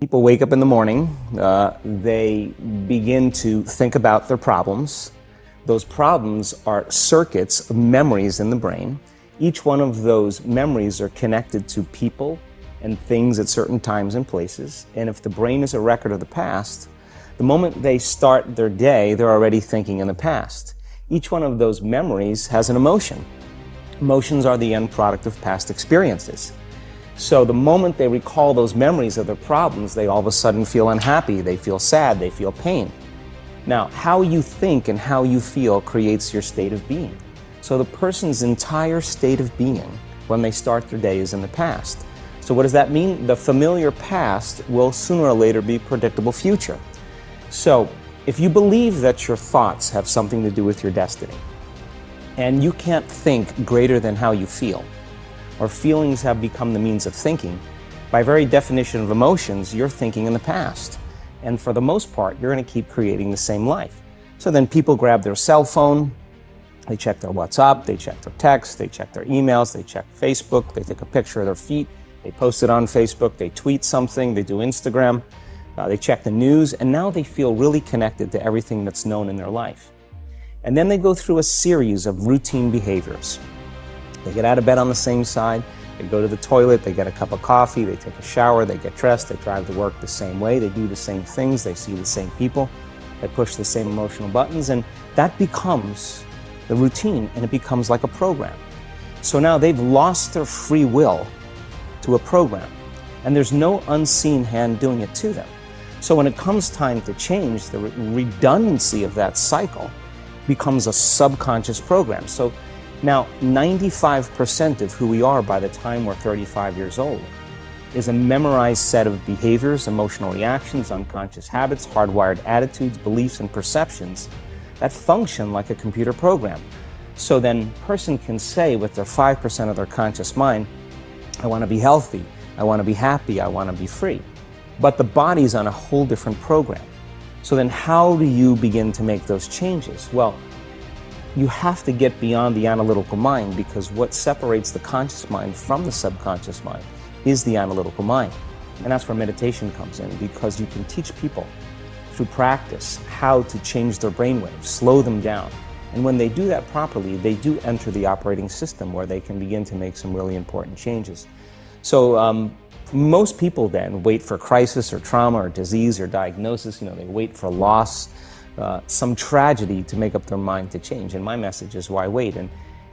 People wake up in the morning, they begin to think about their problems. Those problems are circuits of memories in the brain. Each one of those memories are connected to people and things at certain times and places. And if the brain is a record of the past, the moment they start their day, they're already thinking in the past. Each one of those memories has an emotion. Emotions are the end product of past experiences. So the moment they recall those memories of their problems, they all of a sudden feel unhappy, they feel sad, they feel pain. Now, how you think and how you feel creates your state of being. So the person's entire state of being when they start their day is in the past. So what does that mean? The familiar past will sooner or later be predictable future. So if you believe that your thoughts have something to do with your destiny, and you can't think greater than how you feel, or feelings have become the means of thinking, by very definition of emotions, you're thinking in the past. And for the most part, you're going to keep creating the same life. So then people grab their cell phone, they check their WhatsApp, they check their text, they check their emails, they check Facebook, they take a picture of their feet, they post it on Facebook, they tweet something, they do Instagram, they check the news, and now they feel really connected to everything that's known in their life. And then they go through a series of routine behaviors. They get out of bed on the same side, they go to the toilet, they get a cup of coffee, they take a shower, they get dressed, they drive to work the same way, they do the same things, they see the same people, they push the same emotional buttons, and that becomes the routine, and it becomes like a program. So now they've lost their free will to a program, and there's no unseen hand doing it to them. So when it comes time to change, the redundancy of that cycle becomes a subconscious program. So now 95% of who we are by the time we're 35 years old is a memorized set of behaviors, emotional reactions, unconscious habits, hardwired attitudes, beliefs, and perceptions that function like a computer program. So then a person can say with their 5% of their conscious mind, I want to be healthy, I want to be happy, I want to be free. But the body's on a whole different program. So then how do you begin to make those changes? Well, you have to get beyond the analytical mind, because what separates the conscious mind from the subconscious mind is the analytical mind. And that's where meditation comes in, because you can teach people through practice how to change their brainwaves, slow them down. And when they do that properly, they do enter the operating system where they can begin to make some really important changes. So most people then wait for crisis or trauma or disease or diagnosis. They wait for loss, some tragedy to make up their mind to change. And my message is, why wait?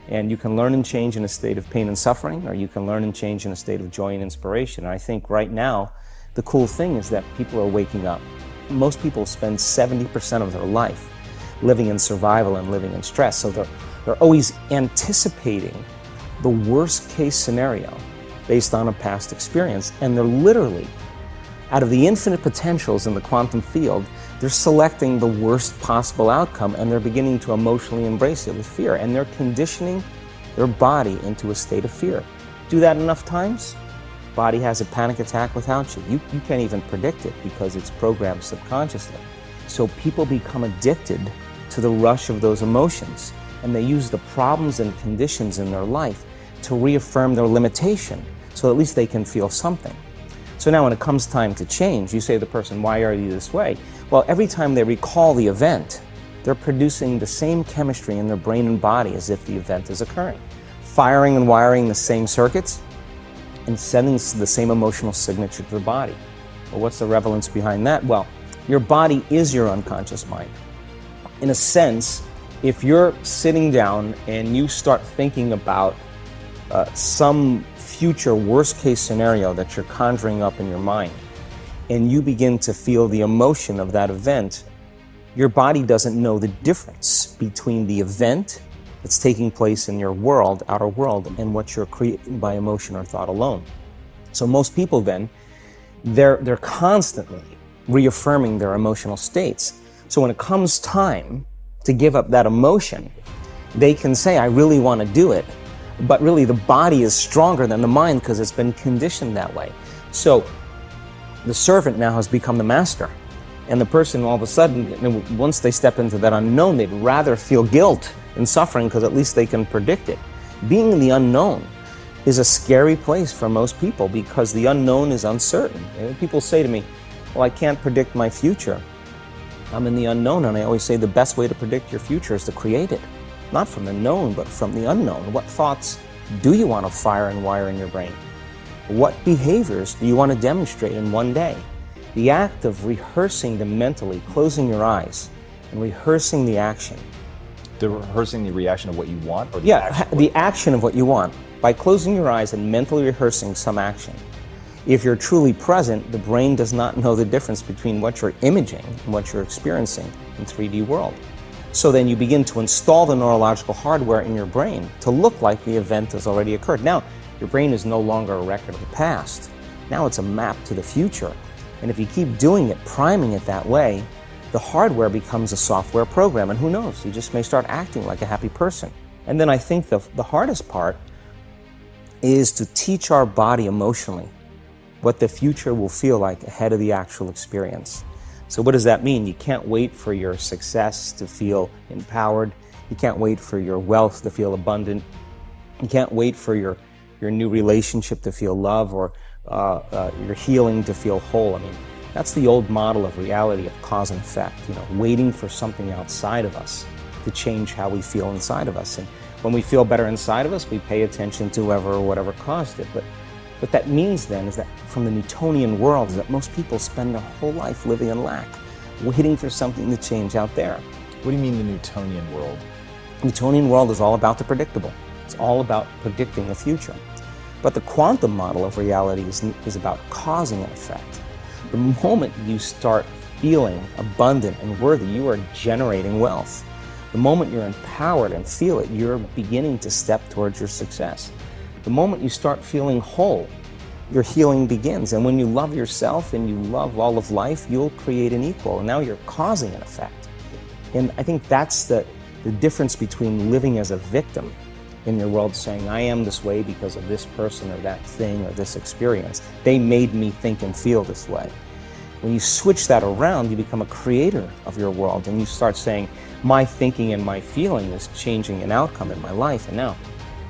And you can learn and change in a state of pain and suffering, or you can learn and change in a state of joy and inspiration. And I think right now, the cool thing is that people are waking up. Most people spend 70% of their life living in survival and living in stress. So they're always anticipating the worst case scenario based on a past experience. And they're literally, out of the infinite potentials in the quantum field, they're selecting the worst possible outcome, and they're beginning to emotionally embrace it with fear. And they're conditioning their body into a state of fear. Do that enough times, body has a panic attack without you. You can't even predict it because it's programmed subconsciously. So people become addicted to the rush of those emotions, and they use the problems and conditions in their life to reaffirm their limitation, so at least they can feel something. So now when it comes time to change, you say to the person, why are you this way? Well, every time they recall the event, they're producing the same chemistry in their brain and body as if the event is occurring, firing and wiring the same circuits and sending the same emotional signature to the body. Well, what's the relevance behind that? Well, your body is your unconscious mind. In a sense, if you're sitting down and you start thinking about some future worst case scenario that you're conjuring up in your mind, and you begin to feel the emotion of that event, your body doesn't know the difference between the event that's taking place in your world, outer world, and what you're creating by emotion or thought alone. So most people then, they're constantly reaffirming their emotional states. So when it comes time to give up that emotion, they can say, I really want to do it, but really the body is stronger than the mind because it's been conditioned that way. So the servant now has become the master. And the person all of a sudden, once they step into that unknown, they'd rather feel guilt and suffering because at least they can predict it. Being in the unknown is a scary place for most people because the unknown is uncertain. And people say to me, well, I can't predict my future. I'm in the unknown, and I always say the best way to predict your future is to create it. Not from the known, but from the unknown. What thoughts do you want to fire and wire in your brain? What behaviors do you want to demonstrate in one day? The act of rehearsing them mentally, closing your eyes, and rehearsing the action. The rehearsing the reaction of what you want? Or the action of what you want. By closing your eyes and mentally rehearsing some action. If you're truly present, the brain does not know the difference between what you're imaging and what you're experiencing in 3D world. So then you begin to install the neurological hardware in your brain to look like the event has already occurred. Now, your brain is no longer a record of the past. Now it's a map to the future. And if you keep doing it, priming it that way, the hardware becomes a software program. And who knows, you just may start acting like a happy person. And then I think the hardest part is to teach our body emotionally what the future will feel like ahead of the actual experience. So what does that mean? You can't wait for your success to feel empowered. You can't wait for your wealth to feel abundant. You can't wait for your new relationship to feel love, or your healing to feel whole. I mean, that's the old model of reality, of cause and effect, waiting for something outside of us to change how we feel inside of us. And when we feel better inside of us, we pay attention to whoever or whatever caused it. But what that means then is that from the Newtonian world is that most people spend their whole life living in lack, waiting for something to change out there. What do you mean the Newtonian world? The Newtonian world is all about the predictable. It's all about predicting the future. But the quantum model of reality is about causing an effect. The moment you start feeling abundant and worthy, you are generating wealth. The moment you're empowered and feel it, you're beginning to step towards your success. The moment you start feeling whole, your healing begins. And when you love yourself and you love all of life, you'll create an equal. And now you're causing an effect. And I think that's the difference between living as a victim in your world, saying, I am this way because of this person or that thing or this experience. They made me think and feel this way. When you switch that around, you become a creator of your world, and you start saying, my thinking and my feeling is changing an outcome in my life. And now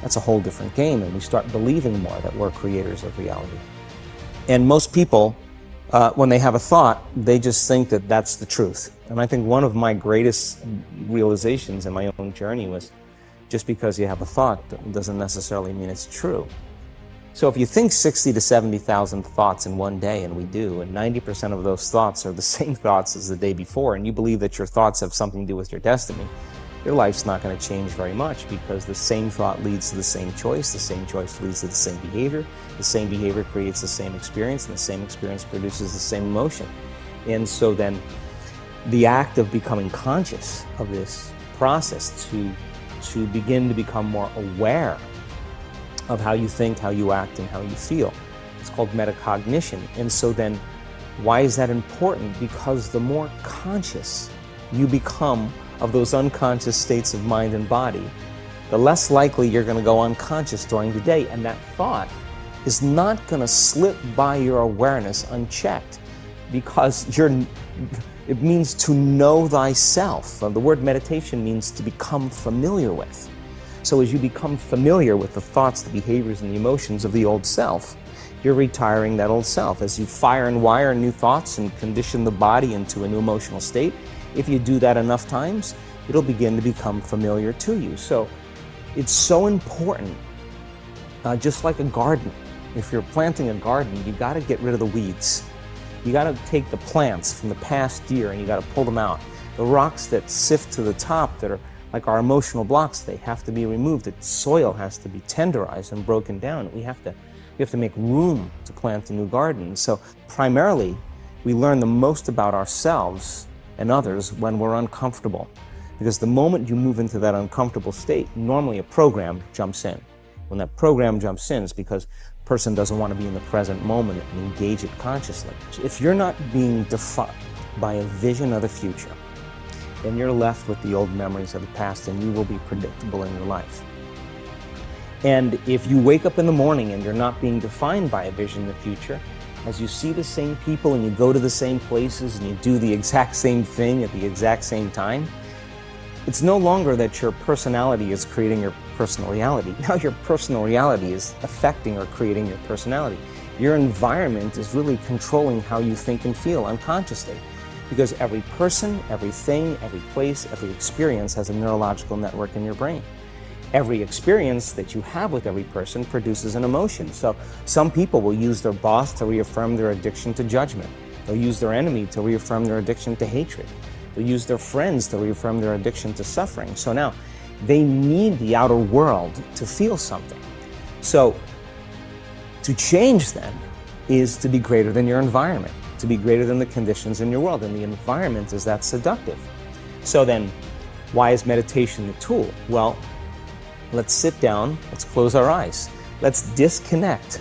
that's a whole different game, and we start believing more that we're creators of reality. And most people, when they have a thought, they just think that that's the truth. And I think one of my greatest realizations in my own journey was, just because you have a thought doesn't necessarily mean it's true. So if you think 60 to 70,000 thoughts in one day, and we do, and 90% of those thoughts are the same thoughts as the day before, and you believe that your thoughts have something to do with your destiny, your life's not going to change very much, because the same thought leads to the same choice leads to the same behavior creates the same experience, and the same experience produces the same emotion. And so then the act of becoming conscious of this process to begin to become more aware of how you think, how you act, and how you feel. It's called metacognition. And so then, why is that important? Because the more conscious you become of those unconscious states of mind and body, the less likely you're going to go unconscious during the day. And that thought is not going to slip by your awareness unchecked, because it means to know thyself. The word meditation means to become familiar with. So as you become familiar with the thoughts, the behaviors, and the emotions of the old self, you're retiring that old self. As you fire and wire new thoughts and condition the body into a new emotional state, if you do that enough times, it'll begin to become familiar to you. So it's so important, just like a garden. If you're planting a garden, you got to get rid of the weeds. You got to take the plants from the past year and you got to pull them out. The rocks that sift to the top that are like our emotional blocks, they have to be removed. The soil has to be tenderized and broken down. We have to make room to plant a new garden. So primarily, we learn the most about ourselves and others when we're uncomfortable. Because the moment you move into that uncomfortable state, normally a program jumps in. When that program jumps in, it's because the person doesn't want to be in the present moment and engage it consciously. If you're not being defined by a vision of the future, then you're left with the old memories of the past, and you will be predictable in your life. And if you wake up in the morning and you're not being defined by a vision of the future, as you see the same people and you go to the same places and you do the exact same thing at the exact same time, it's no longer that your personality is creating your personal reality. Now your personal reality is affecting or creating your personality. Your environment is really controlling how you think and feel unconsciously, because every person, everything, every place, every experience has a neurological network in your brain. Every experience that you have with every person produces an emotion. So some people will use their boss to reaffirm their addiction to judgment. They'll use their enemy to reaffirm their addiction to hatred. They'll use their friends to reaffirm their addiction to suffering. So now they need the outer world to feel something. So to change then is to be greater than your environment, to be greater than the conditions in your world. And the environment is that seductive. So then why is meditation the tool? Well, let's sit down, let's close our eyes. Let's disconnect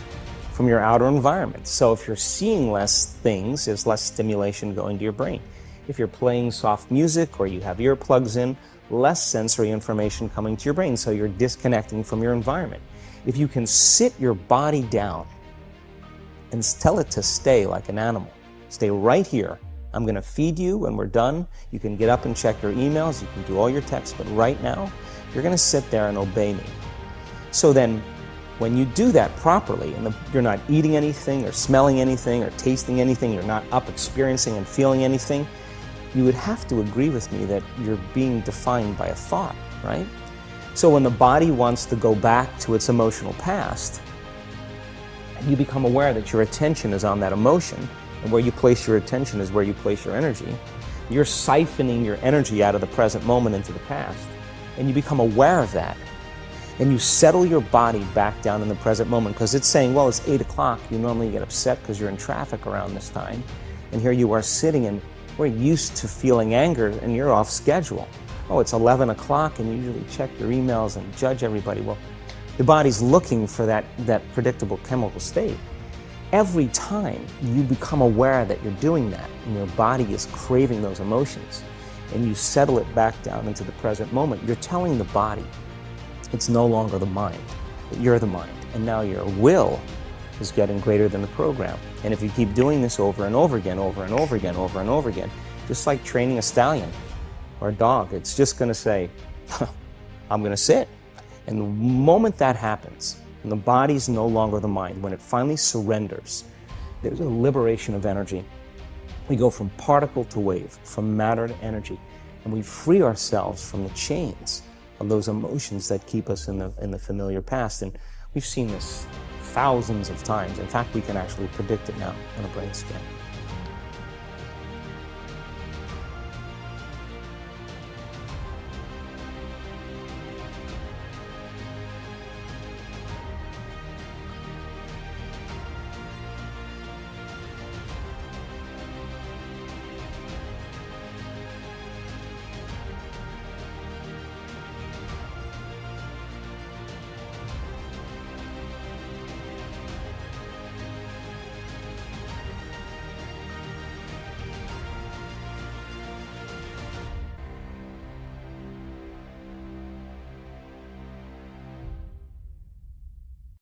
from your outer environment. So if you're seeing less things, there's less stimulation going to your brain. If you're playing soft music or you have earplugs in, less sensory information coming to your brain, so you're disconnecting from your environment. If you can sit your body down and tell it to stay like an animal, stay right here. I'm going to feed you when we're done. You can get up and check your emails, you can do all your texts, but right now, you're going to sit there and obey me. So then, when you do that properly, and you're not eating anything or smelling anything or tasting anything, you're not up experiencing and feeling anything, you would have to agree with me that you're being defined by a thought, right? So when the body wants to go back to its emotional past, and you become aware that your attention is on that emotion, and where you place your attention is where you place your energy, you're siphoning your energy out of the present moment into the past, and you become aware of that. And you settle your body back down in the present moment, because it's saying, well, it's 8 o'clock. You normally get upset because you're in traffic around this time. And here you are sitting, and we're used to feeling anger, and you're off schedule. Oh, it's 11 o'clock, and you usually check your emails and judge everybody. Well, the body's looking for that predictable chemical state. Every time you become aware that you're doing that, and your body is craving those emotions, and you settle it back down into the present moment, you're telling the body, it's no longer the mind, but you're the mind. And now your will is getting greater than the program. And if you keep doing this over and over again, over and over again, over and over again, just like training a stallion or a dog, it's just going to say, I'm going to sit. And the moment that happens, and the body's no longer the mind, when it finally surrenders, there's a liberation of energy. We go from particle to wave, from matter to energy, and we free ourselves from the chains of those emotions that keep us in the familiar past. And we've seen this thousands of times. In fact, we can actually predict it now on a brain scan.